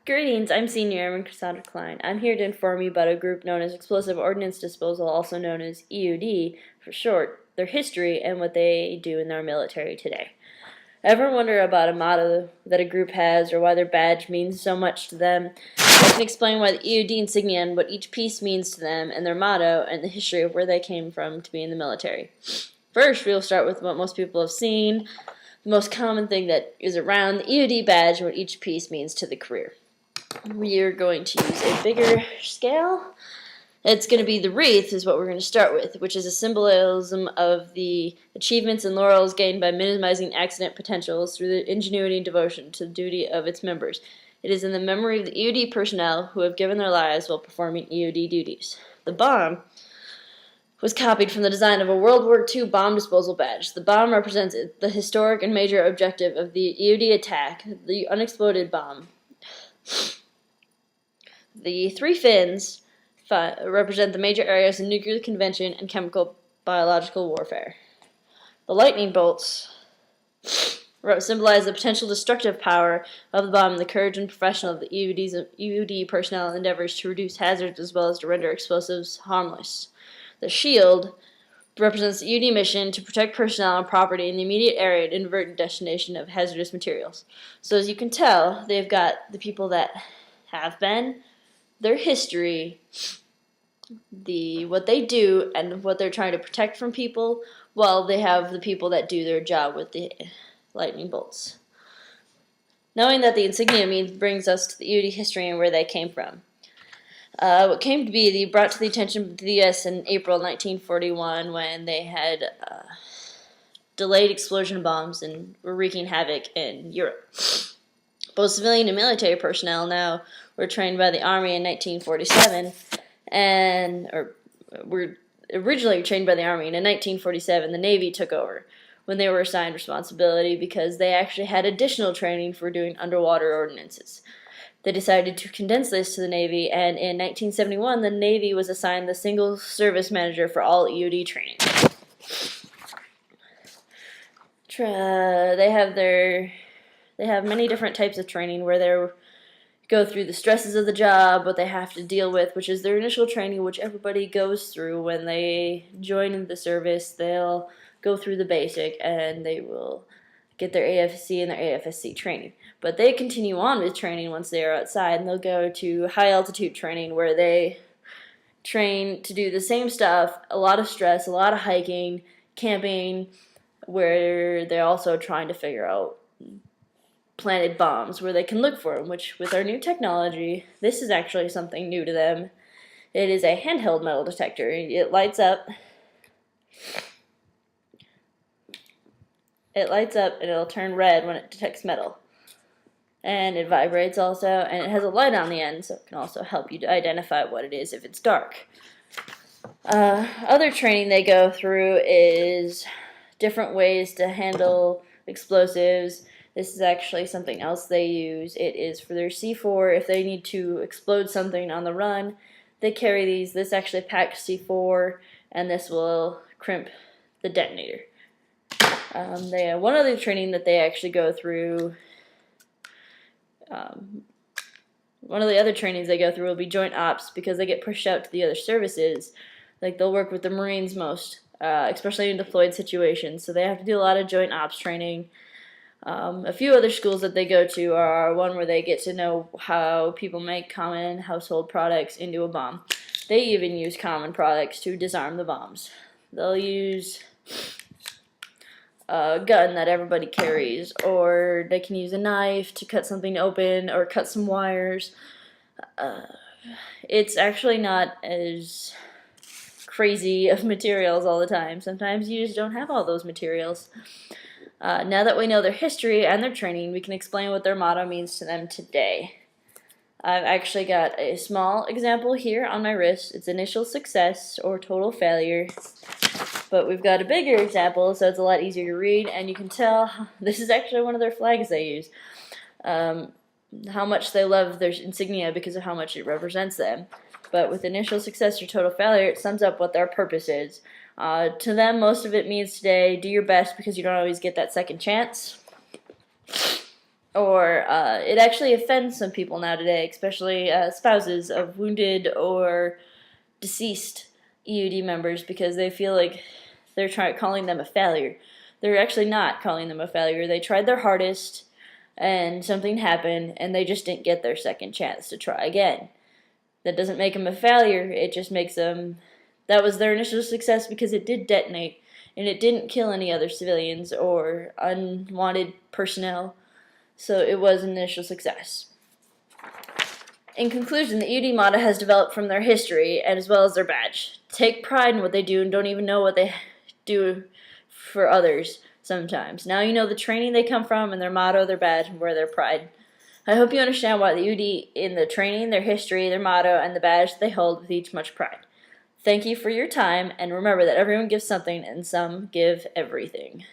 Greetings, I'm Senior Airman Cassandra Klein. I'm here to inform you about a group known as Explosive Ordnance Disposal, also known as EOD for short, their history, and what they do in our military today. Ever wonder about a motto that a group has or why their badge means so much to them? I can explain why the EOD insignia and what each piece means to them and their motto and the history of where they came from to be in the military. First, we'll start with what most people have seen, the most common thing that is around the EOD badge and what each piece means to the career. We are going to use a bigger scale. It's going to be the wreath is what we're going to start with, which is a symbolism of the achievements and laurels gained by minimizing accident potentials through the ingenuity and devotion to the duty of its members. It is in the memory of the EOD personnel who have given their lives while performing EOD duties. The bomb was copied from the design of a World War II bomb disposal badge. The bomb represents the historic and major objective of the EOD attack, the unexploded bomb. The three fins represent the major areas of nuclear convention and chemical biological warfare. The lightning bolts symbolize the potential destructive power of the bomb and the courage and professional of the EOD personnel endeavors to reduce hazards as well as to render explosives harmless. The shield represents the EOD mission to protect personnel and property in the immediate area and inadvertent destination of hazardous materials. So as you can tell, they've got the people that have been, their history, what they do, and what they're trying to protect from people, while they have the people that do their job with the lightning bolts. Knowing that the insignia brings us to the EOD history and where they came from. What came to be brought to the attention of the U.S. in April 1941 when they had delayed explosion bombs and were wreaking havoc in Europe. Both civilian and military personnel now were trained by the Army in 1947, or were originally trained by the Army, and in 1947 the Navy took over when they were assigned responsibility because they actually had additional training for doing underwater ordinances. They decided to condense this to the Navy, and in 1971 the Navy was assigned the single service manager for all EOD training. They have many different types of training where they go through the stresses of the job, what they have to deal with, which is their initial training, which everybody goes through when they join the service. They'll go through the basic, and they will get their AFSC and their AFSC training. But they continue on with training once they are outside, and they'll go to high altitude training where they train to do the same stuff, a lot of stress, a lot of hiking, camping, where they're also trying to figure out planted bombs where they can look for them, which with our new technology, this is actually something new to them. It is a handheld metal detector. It lights up. And it'll turn red when it detects metal. And it vibrates also, and it has a light on the end, so it can also help you to identify what it is if it's dark. Other training they go through is different ways to handle explosives. This is actually something else they use. It is for their C4. If they need to explode something on the run, they carry these. This actually packs C4, and this will crimp the detonator. They have one other training that they actually go through. One of the other trainings they go through will be joint ops because they get pushed out to the other services. Like they'll work with the Marines most, especially in deployed situations. So they have to do a lot of joint ops training. A few other schools that they go to are one where they get to know how people make common household products into a bomb. They even use common products to disarm the bombs. They'll use a gun that everybody carries, or they can use a knife to cut something open or cut some wires. It's actually not as crazy of materials all the time. Sometimes you just don't have all those materials. Now that we know their history and their training, we can explain what their motto means to them today. I've actually got a small example here on my wrist. It's initial success or total failure. But we've got a bigger example, so it's a lot easier to read, and you can tell this is actually one of their flags they use. How much they love their insignia because of how much it represents them. But with initial success or total failure, it sums up what their purpose is. To them, most of it means today, do your best because you don't always get that second chance. or it actually offends some people now today, especially spouses of wounded or deceased EOD members, because they feel like they're calling them a failure. They're actually not calling them a failure. They tried their hardest, and something happened, and they just didn't get their second chance to try again. That doesn't make them a failure. It just makes them, that was their initial success because it did detonate, and it didn't kill any other civilians or unwanted personnel. So it was an initial success. In conclusion, the EOD motto has developed from their history and as well as their badge. Take pride in what they do and don't even know what they do for others sometimes. Now you know the training they come from and their motto, their badge, and where their pride. I hope you understand why the EOD in the training, their history, their motto, and the badge they hold with each much pride. Thank you for your time, and remember that everyone gives something and some give everything.